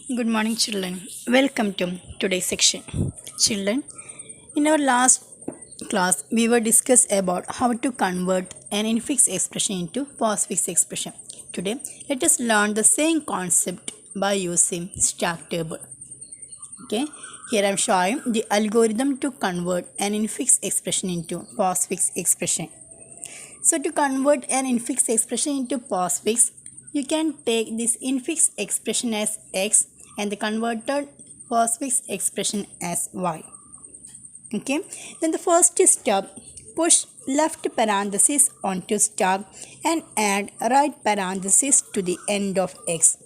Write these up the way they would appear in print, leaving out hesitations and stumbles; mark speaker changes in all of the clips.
Speaker 1: Good morning, children. Welcome to today's section. Children, in our last class, we were discussed about how to convert an infix expression into postfix expression. Today, let us learn the same concept by using stack table. Okay, here I am showing the algorithm to convert an infix expression into postfix expression. So, to convert an infix expression into postfix, you can take this infix expression as x and the converted postfix expression as y. Okay, then the first step, push left parenthesis onto stack and add right parenthesis to the end of x.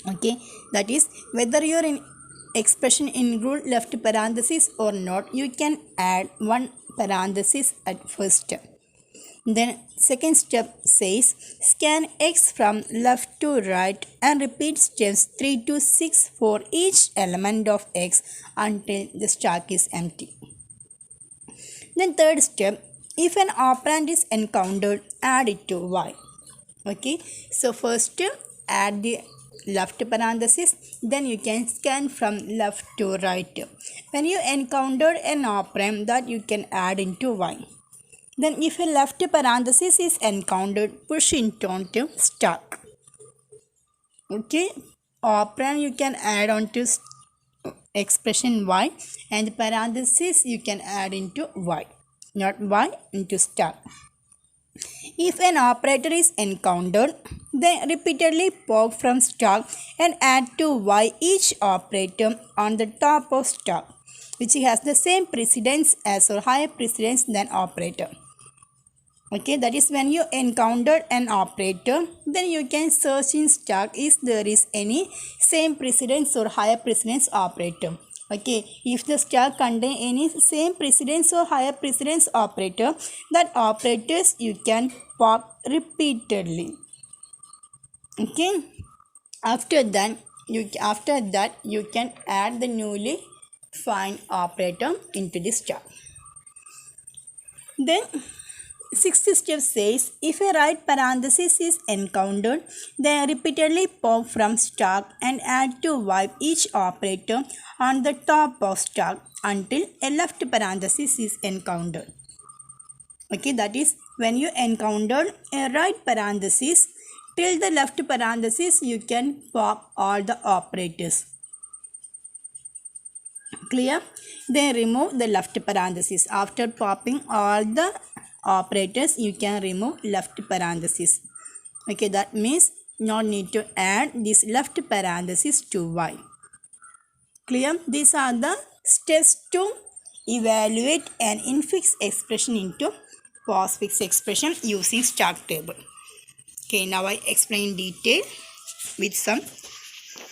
Speaker 1: Okay, that is whether your expression include left parenthesis or not, you can add one parenthesis at first step. Then second step says scan x from left to right and repeat steps 3 to 6 for each element of x until the stack is empty. Then third step, if an operand is encountered, add it to y. Okay, so first add the left parenthesis, then you can scan from left to right. When you encountered an operand, that you can add into y. Then if a left parenthesis is encountered, push it onto stack. Okay, operand you can add onto expression y and the parenthesis you can add into y, not y into stack. If an operator is encountered, then repeatedly pop from stack and add to y each operator on the top of stack, which has the same precedence as or higher precedence than operator. Okay, that is when you encounter an operator, then you can search in stack if there is any same precedence or higher precedence operator. Okay, if the stack contain any same precedence or higher precedence operator, that operators you can pop repeatedly. Okay, after that you can add the newly find operator into the stack. Then sixth step says if a right parenthesis is encountered, then repeatedly pop from stack and add to y each operator on the top of stack until a left parenthesis is encountered. Okay, that is when you encountered a right parenthesis, till the left parenthesis you can pop all the operators. Clear? Then remove the left parenthesis. After popping all the operators, you can remove left parenthesis. Okay, that means no need to add this left parenthesis to y. Clear? These are the steps to evaluate an infix expression into postfix expression using stack table. Okay, now I explain in detail with some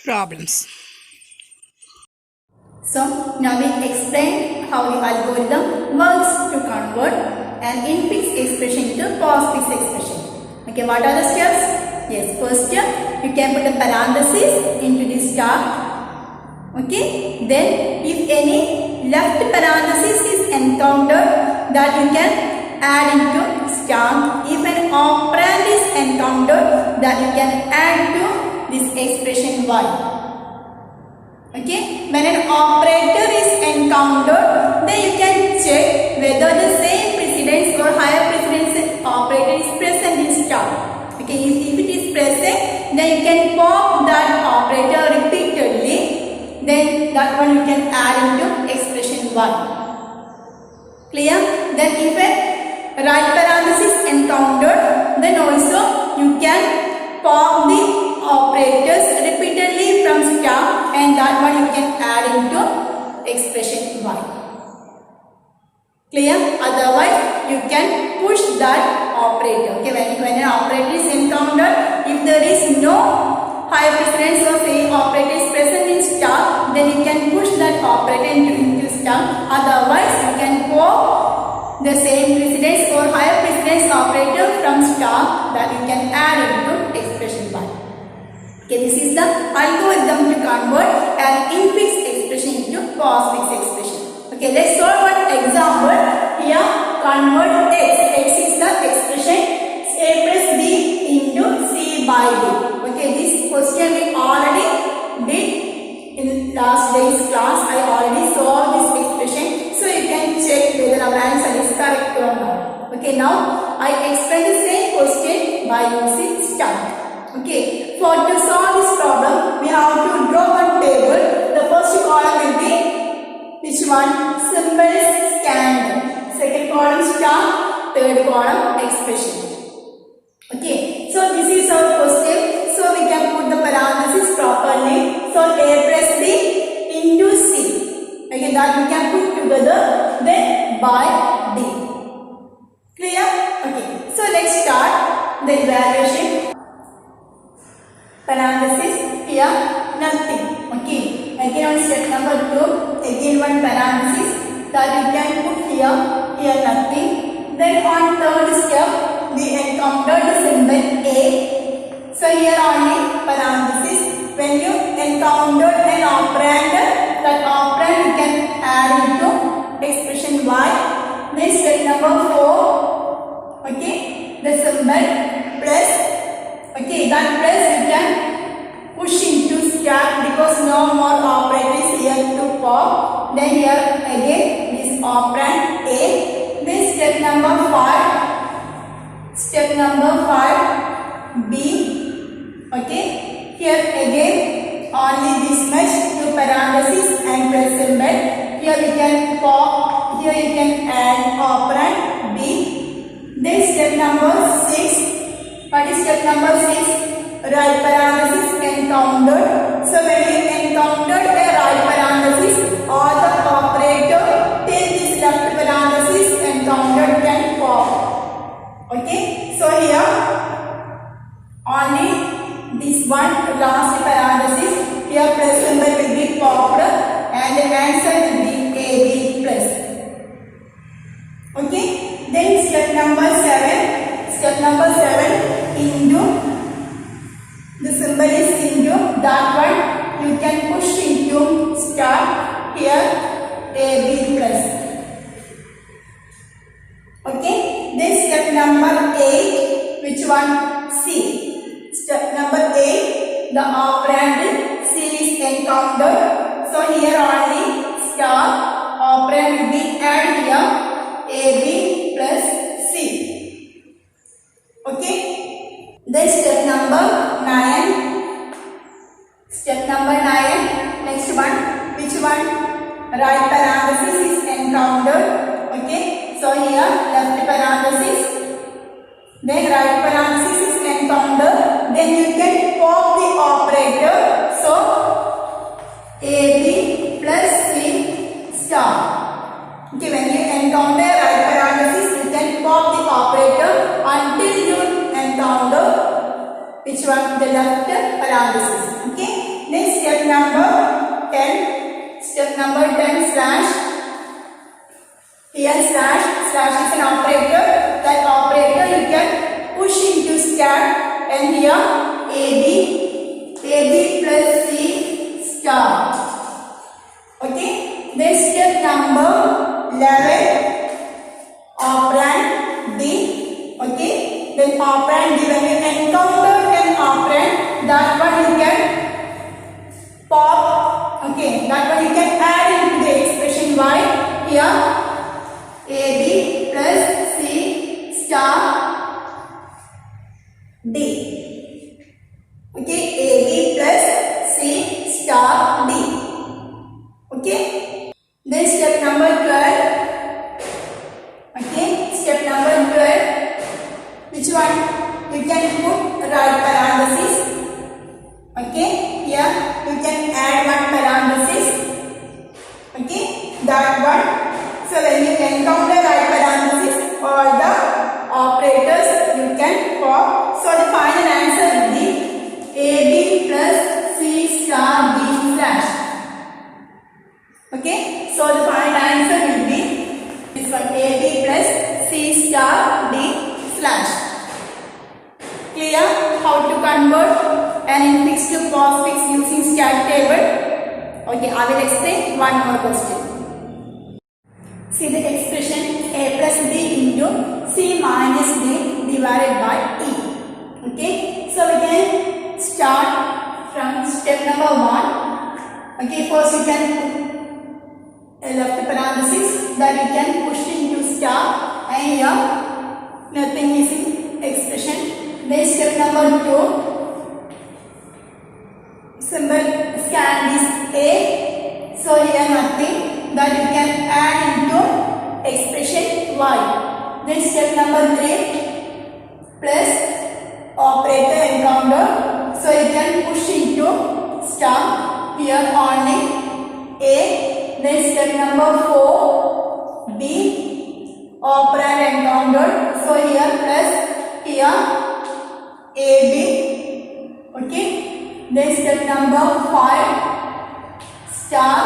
Speaker 1: problems. So now we explain how the algorithm works to convert an infix expression into postfix expression. Okay, what are the steps? Yes, first step, you can put a parenthesis into the stack. Okay, then if any left parenthesis is encountered, that you can add into stack. If an operand is encountered, that you can add to this expression y. Okay, when an operator is encountered, then you can check whether the same precedence or higher precedence operator is present in stack. Okay, if it is present, then you can pop that operator repeatedly, then that one you can add into expression y. Clear? Then if a right parenthesis encountered, then also you can pop the operators repeatedly from stack and that one you can add into expression y. Clear? Otherwise you can push that operator. Okay, when an operator is encountered, if there is no high precedence or same operator is present in stack, then you can push that operator into stack. Otherwise you can pop the same precedence or higher precedence operator from stack that you can add into expression y. Okay, this is the algorithm to convert an infix expression into postfix expression. Okay, let's solve one example. Here, convert x. X is the expression a plus b into c by d. Okay, this question we already did last day's class I already solved this expression, so you can check whether our answer is correct or not. Okay, now I explain the same question by using start. Okay, for to solve this problem we have to draw one table. The first column will be which one? Symbols scanned. Second column star, third column expression. Okay, so this is our question. So we can put the parenthesis properly. So A plus B into C. Okay, that we can put together. Then by D. Clear? Okay. So let's start the evaluation. Parenthesis here nothing. Okay. Again on step number 2. Again one parenthesis that we can put here nothing. Then on third step we encountered the symbol A. So here only parenthesis. When you encounter an operand, that operand you can add into expression Y. Then step number 4. Okay, the symbol plus. Okay, that plus you can push into stack because no more operand is here to pop. Then here again this operand A. Then step number 5. Step number 5 B. Okay, here again only this much, two parentheses and plus symbol. Here we can pop, here you can add operand B. Then step number 6. What is step number 6? Right parenthesis encountered. So when you encountered a right parenthesis or the operator till this left parenthesis encountered can pop. Okay, so here only this one last parenthesis, here plus symbol will be popped and the answer will be AB plus. Okay, then step number 7. Step number 7 into, the symbol is into, that one you can push into star, here AB plus. Okay, then step number 8, which one? C. Step number 8, the operand C is encountered. So here only star operand will be added here, AB plus C. Okay, then step number 9. Step number 9, next one, which one? Right parenthesis is encountered. Okay, so here left parenthesis, then right parenthesis is encountered, then you can pop the operator. So AB plus C star. Okay, when you encounter right parenthesis, you can pop the operator until you encounter which one? The left parenthesis. Okay, then step number 10. Step number 10 slash. Here slash is an operator. That operator you can push into stack and here AB plus C star. Okay, then step number 11 operand D. Okay, then operand D, when you encounter an operand, that one you can pop. Okay, that one you can add into the expression Y. Here AB plus C star D. Okay, AB plus C star D. Okay, then step number 12. Okay, step number 12. Which one? You can put right parenthesis. Okay, here you can add one parenthesis. Okay, that one. So when you encounter right parenthesis or the operators, you can pop. So the final answer will be AB plus C star D slash. Okay, so the final answer will be this one, AB plus C star D slash. Clear how to convert an infix to postfix using stack table? Okay, I will explain one more question. See the expression A plus B into C minus D divided by E. Okay, so we can start from step number 1. Okay, first you can put a left parenthesis, that you can push into star, and here nothing is in expression. Then step number 2, symbol scan is A, so here nothing, that you can add into expression Y. Then step number 3, plus operator encounter, so you can push into star, here only A. Then step number 4, B, operand encounter, so here plus, here AB. Okay. Then step number 5, star.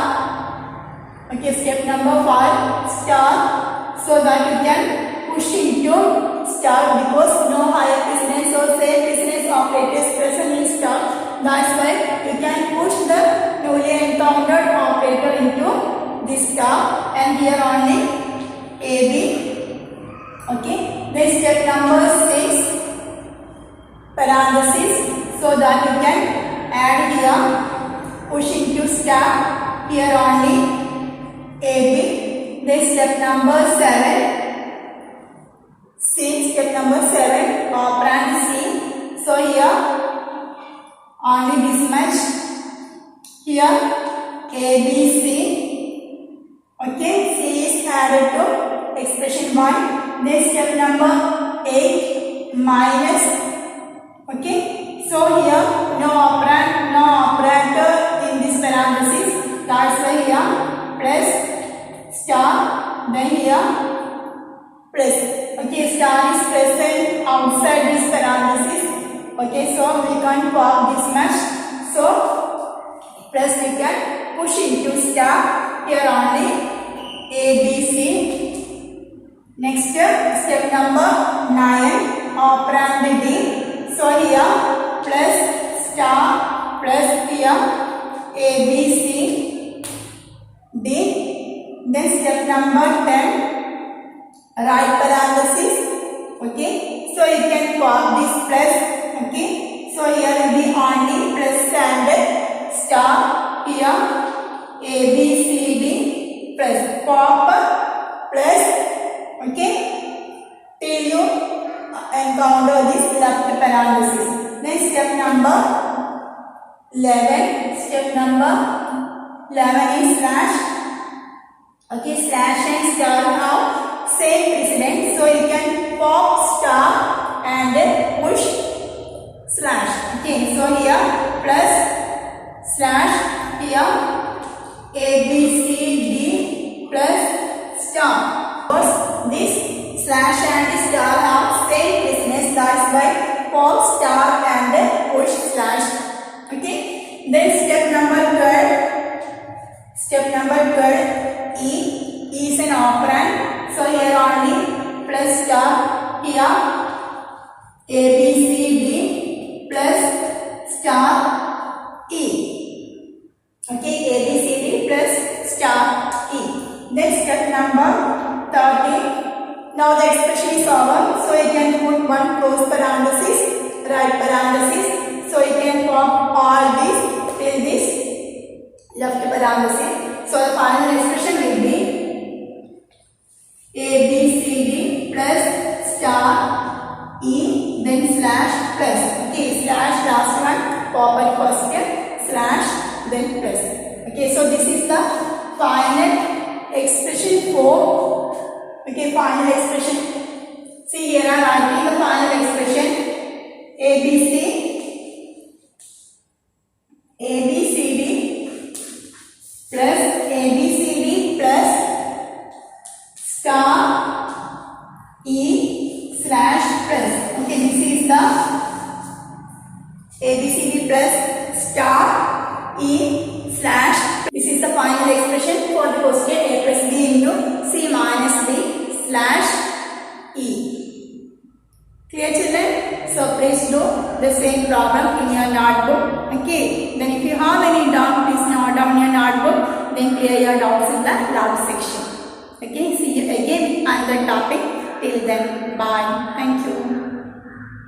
Speaker 1: Okay, step number 5, star, so that you can push into star, because no higher precedence or same precedence operator is present in star. That's why you can push the newly encountered operator into this star, and here only AB. Okay. Then step number 6, parenthesis, so that you can add here, push into star, here only AB. Then step number 7, C, step number 7, operand C, so here only this much, here ABC. Okay, C is added to expression 1. Then step number 8, minus. Okay, so here no operand, no operator in this parenthesis, that's why here plus star, then here plus. Okay, star is present outside this parenthesis. Okay, so we can't pop this much, so plus we can push into star, here only ABC. Next step number 9, operand D, so here plus star, plus here ABC D. Then step number 10, right parenthesis. Okay, so you can pop this plus. Okay, so here will be only plus and star, here ABCD plus pop plus. Okay, till you encounter this left parenthesis. Then step number 11, step number 11 is slash. Okay, slash and star have same precedence, so you can pop star and push slash. Okay, so here plus slash, here ABCD plus star. Because this slash and star have same precedence, that's why pop star and push slash. Okay, then step number 12, step number 12, E is an operand, so here only plus star, here ABCD plus star E. Okay, ABCD plus star E. Then step number 13. Now the expression is over, so you can put one close parenthesis, right parenthesis, so you can pop all this till this left parenthesis. So the final expression will be ABCD plus star E, then slash plus. Okay, slash last one, pop at first step, slash then plus. Okay, so this is the final expression for. Okay, final expression. See, here I am writing the final expression. ABCD plus ABCD plus star E slash plus. Okay, this is the ABCD plus star E slash. This is the final expression for the question A plus B into C minus D slash E. Clear, children? So please do the same problem in your notebook. Okay. Then if you have any doubt, please note down your notebook. Then clear your doubts in the lab section. Okay. See you again with another topic. Till then, bye. Thank you.